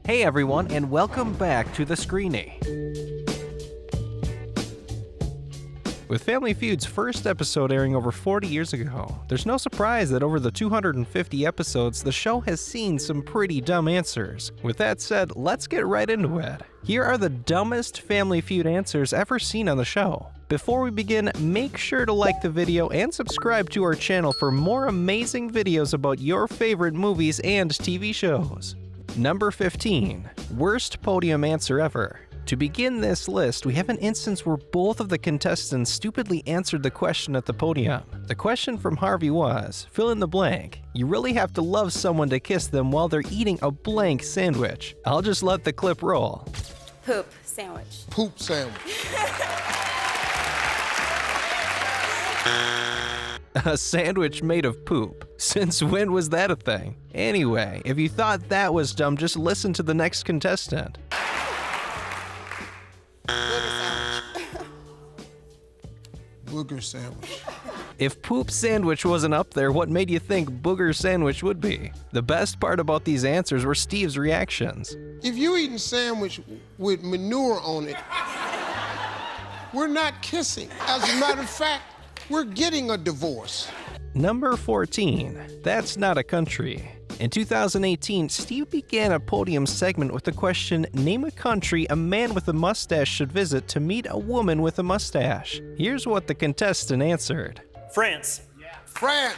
Hey everyone, and welcome back to The Screeny. With Family Feud's first episode airing over 40 years ago, there's no surprise that over the 250 episodes, the show has seen some pretty dumb answers. With that said, let's get right into it. Here are the dumbest Family Feud answers ever seen on the show. Before we begin, make sure to like the video and subscribe to our channel for more amazing videos about your favorite movies and TV shows. Number 15. Worst podium answer ever. To begin this list, we have an instance where both of the contestants stupidly answered the question at the podium. The question from Harvey was, fill in the blank. You really have to love someone to kiss them while they're eating a blank sandwich. I'll just let the clip roll. Poop sandwich. Poop sandwich. A sandwich made of poop. Since when was that a thing? Anyway, if you thought that was dumb, just listen to the next contestant. Booger sandwich. If poop sandwich wasn't up there, what made you think booger sandwich would be? The best part about these answers were Steve's reactions. If you eating sandwich with manure on it, we're not kissing. As a matter of fact, we're getting a divorce. Number 14. That's not a country. In 2018, Steve began a podium segment with the question, name a country a man with a mustache should visit to meet a woman with a mustache. Here's what the contestant answered. France. France.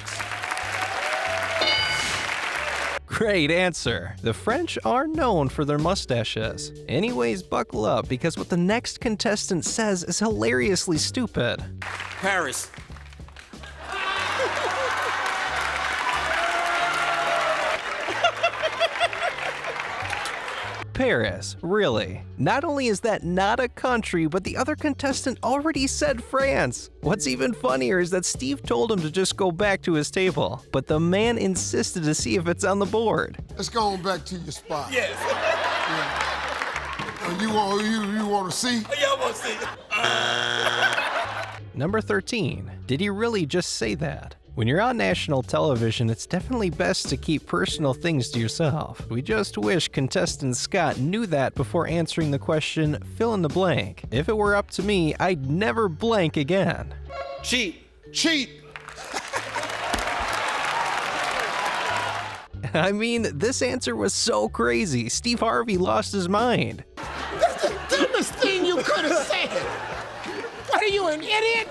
Great answer. The French are known for their mustaches. Anyways, buckle up because what the next contestant says is hilariously stupid. Paris. Paris, really? Not only is that not a country, but the other contestant already said France. What's even funnier is that Steve told him to just go back to his table, but the man insisted to see if it's on the board. Let's go on back to your spot. Yes. Yeah. You want to see? Yeah, I want to see. Number 13. Did he really just say that? When you're on national television, it's definitely best to keep personal things to yourself. We just wish contestant Scott knew that before answering the question, fill in the blank. If it were up to me, I'd never blank again. Cheat. Cheat. I mean, this answer was so crazy, Steve Harvey lost his mind. That's the dumbest thing you could have said. What are you, an idiot?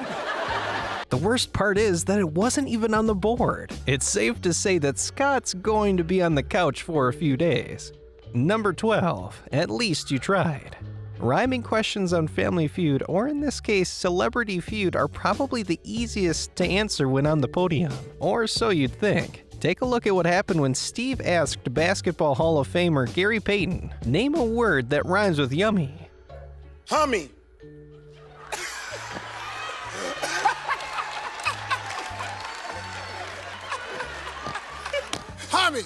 The worst part is that it wasn't even on the board. It's safe to say that Scott's going to be on the couch for a few days. Number 12. At least you tried. Rhyming questions on Family Feud, or in this case, Celebrity Feud, are probably the easiest to answer when on the podium. Or so you'd think. Take a look at what happened when Steve asked Basketball Hall of Famer Gary Payton, name a word that rhymes with yummy. Hummy. Tommy.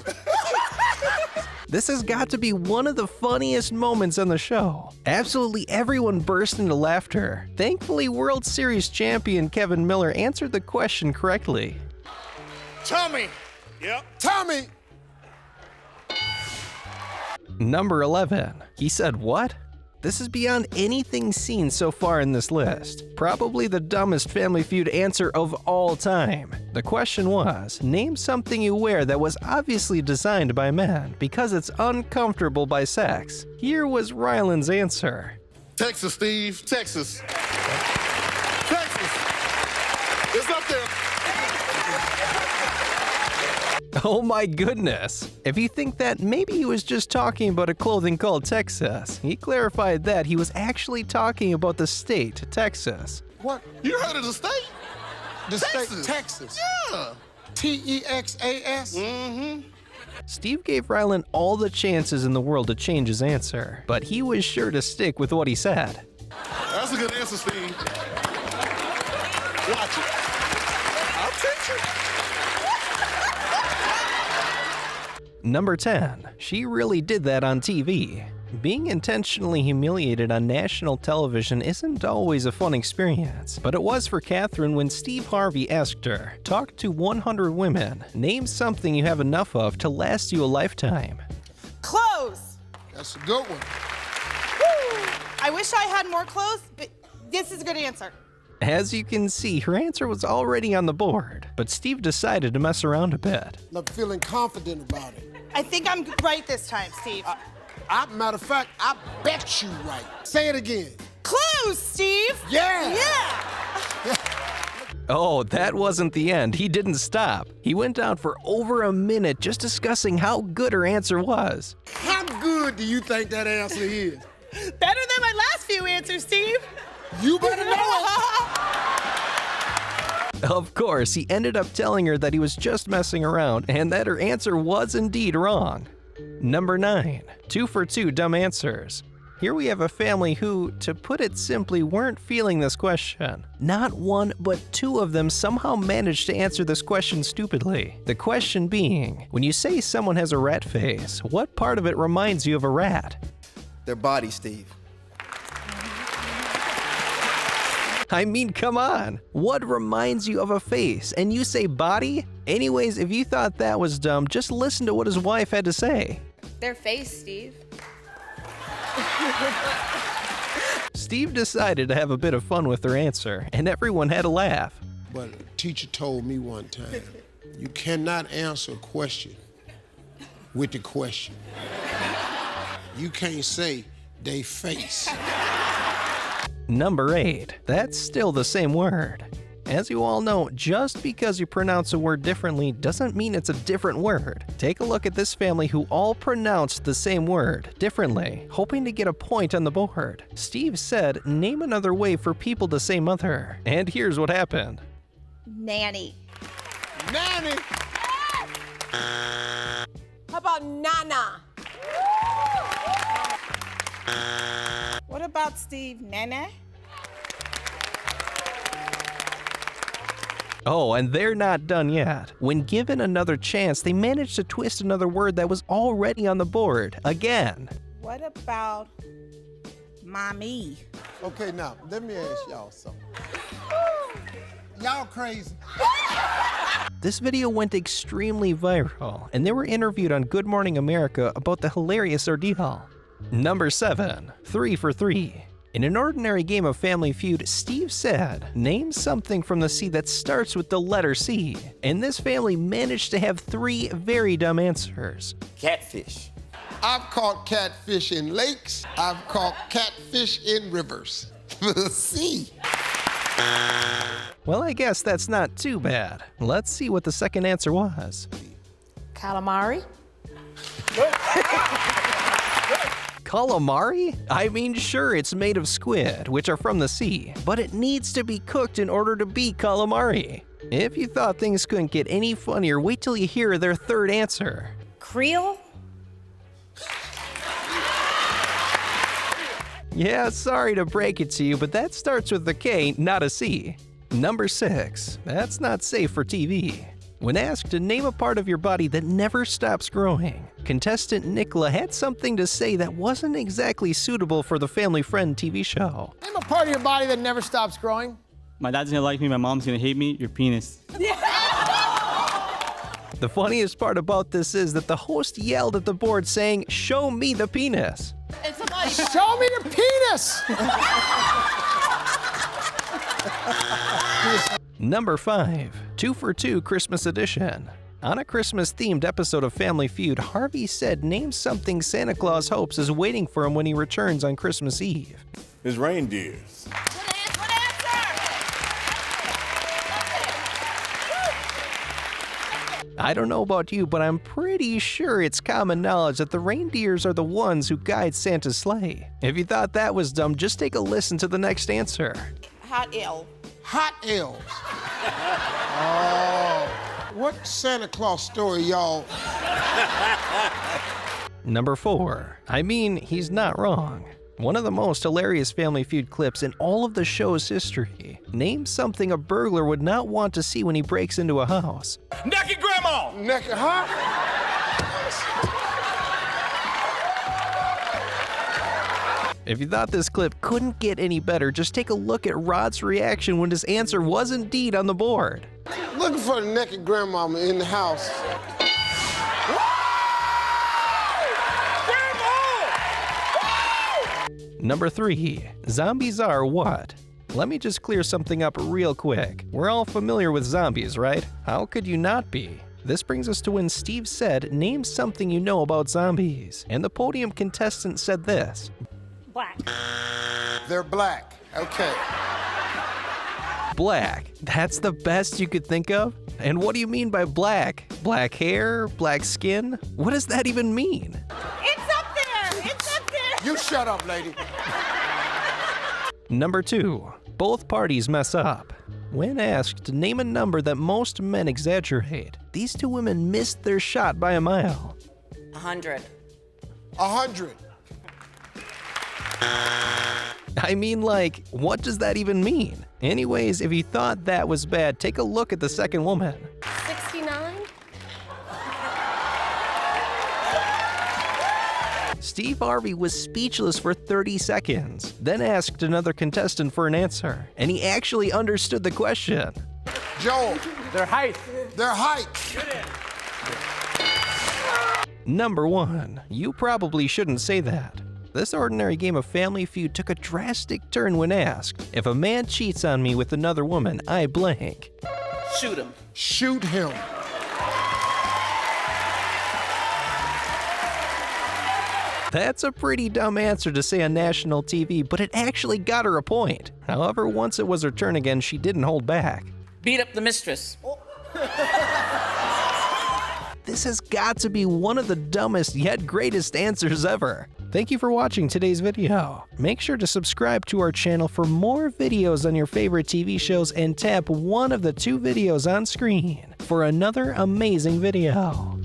This has got to be one of the funniest moments on the show. Absolutely everyone burst into laughter. Thankfully, World Series champion Kevin Miller answered the question correctly. Tommy. Yep. Tommy. Number 11. He said what? This is beyond anything seen so far in this list. Probably the dumbest Family Feud answer of all time. The question was, name something you wear that was obviously designed by men because it's uncomfortable by sex. Here was Ryland's answer. Texas, Steve. Texas. Texas. It's up there. Oh my goodness. If you think that maybe he was just talking about a clothing called Texas, he clarified that he was actually talking about the state, Texas. What? You heard of the state? The Texas. state Texas. Yeah. Texas? Mm-hmm. Steve gave Ryland all the chances in the world to change his answer, but he was sure to stick with what he said. That's a good answer, Steve. Watch it. I'll teach you. Number 10. She really did that on TV. Being intentionally humiliated on national television isn't always a fun experience, but it was for Catherine when Steve Harvey asked her, talk to 100 women, name something you have enough of to last you a lifetime. Clothes. That's a good one. I wish I had more clothes, but this is a good answer. As you can see, her answer was already on the board, but Steve decided to mess around a bit. I'm feeling confident about it. I think I'm right this time, Steve. Matter of fact, I bet you right. Say it again. Clothes, Steve! Yeah! Yeah! Oh, that wasn't the end. He didn't stop. He went on for over a minute just discussing how good her answer was. How good do you think that answer is? Better than my last few answers, Steve. You better know it. Of course, he ended up telling her that he was just messing around and that her answer was indeed wrong. Number 9, 2 for 2 dumb answers. Here we have a family who, to put it simply, weren't feeling this question. Not one, but 2 of them somehow managed to answer this question stupidly. The question being, when you say someone has a rat face, what part of it reminds you of a rat? Their body, Steve. I mean, come on. What reminds you of a face? And you say body? Anyways, if you thought that was dumb, just listen to what his wife had to say. Their face, Steve. Steve decided to have a bit of fun with her answer, and everyone had a laugh. But a teacher told me one time, you cannot answer a question with the question. You can't say they face. Number 8, that's still the same word. As you all know, just because you pronounce a word differently doesn't mean it's a different word. Take a look at this family who all pronounced the same word differently, hoping to get a point on the board. Steve said, name another way for people to say mother. And here's what happened. Nanny. Nanny! How about Nana? What about Steve? Nana? Oh, and they're not done yet. When given another chance, they managed to twist another word that was already on the board, again. What about mommy? Okay, now, let me ask y'all something. Y'all crazy. This video went extremely viral, and they were interviewed on Good Morning America about the hilarious ordeal. Number 7, 3 for 3. In an ordinary game of Family Feud, Steve said, name something from the sea that starts with the letter C. And this family managed to have 3 very dumb answers. Catfish. I've caught catfish in lakes. I've caught catfish in rivers. See? Well, I guess that's not too bad. Let's see what the second answer was. Calamari? Calamari? I mean, sure, it's made of squid, which are from the sea, but it needs to be cooked in order to be calamari. If you thought things couldn't get any funnier, wait till you hear their third answer. Creole? Yeah, sorry to break it to you, but that starts with a K, not a C. Number 6, that's not safe for TV. When asked to name a part of your body that never stops growing, contestant Nicola had something to say that wasn't exactly suitable for the Family Friend TV show. Name a part of your body that never stops growing. My dad's gonna like me, my mom's gonna hate me, your penis. The funniest part about this is that the host yelled at the board saying, "Show me the penis." It's a body. Show me the penis! Number 5, 2 for 2 Christmas edition. On a Christmas-themed episode of Family Feud, Harvey said, name something Santa Claus hopes is waiting for him when he returns on Christmas Eve. His reindeers. Good answer! I don't know about you, but I'm pretty sure it's common knowledge that the reindeers are the ones who guide Santa's sleigh. If you thought that was dumb, just take a listen to the next answer. Hot L. Hot elves. Oh. What Santa Claus story, y'all? Number 4, I mean, he's not wrong. One of the most hilarious Family Feud clips in all of the show's history. Name something a burglar would not want to see when he breaks into a house. Naked grandma. Naked, huh? If you thought this clip couldn't get any better, just take a look at Rod's reaction when his answer was indeed on the board. Looking for the naked grandmama in the house. Number 3. Zombies are what? Let me just clear something up real quick. We're all familiar with zombies, right? How could you not be? This brings us to when Steve said, name something you know about zombies. And the podium contestant said this. Black. They're black. Okay. Black. That's the best you could think of? And what do you mean by black? Black hair? Black skin? What does that even mean? It's up there. It's up there. You shut up, lady. Number 2. Both parties mess up. When asked to name a number that most men exaggerate, these two women missed their shot by a mile. 100. 100. I mean, like, what does that even mean? Anyways, if you thought that was bad, take a look at the second woman. 69? Steve Harvey was speechless for 30 seconds, then asked another contestant for an answer, and he actually understood the question. Joel. Their height. Their height. Number 1. You probably shouldn't say that. This ordinary game of Family Feud took a drastic turn when asked, if a man cheats on me with another woman, I blank. Shoot him. Shoot him. That's a pretty dumb answer to say on national TV, but it actually got her a point. However, once it was her turn again, she didn't hold back. Beat up the mistress. This has got to be one of the dumbest yet greatest answers ever. Thank you for watching today's video. Make sure to subscribe to our channel for more videos on your favorite TV shows and tap one of the 2 videos on screen for another amazing video.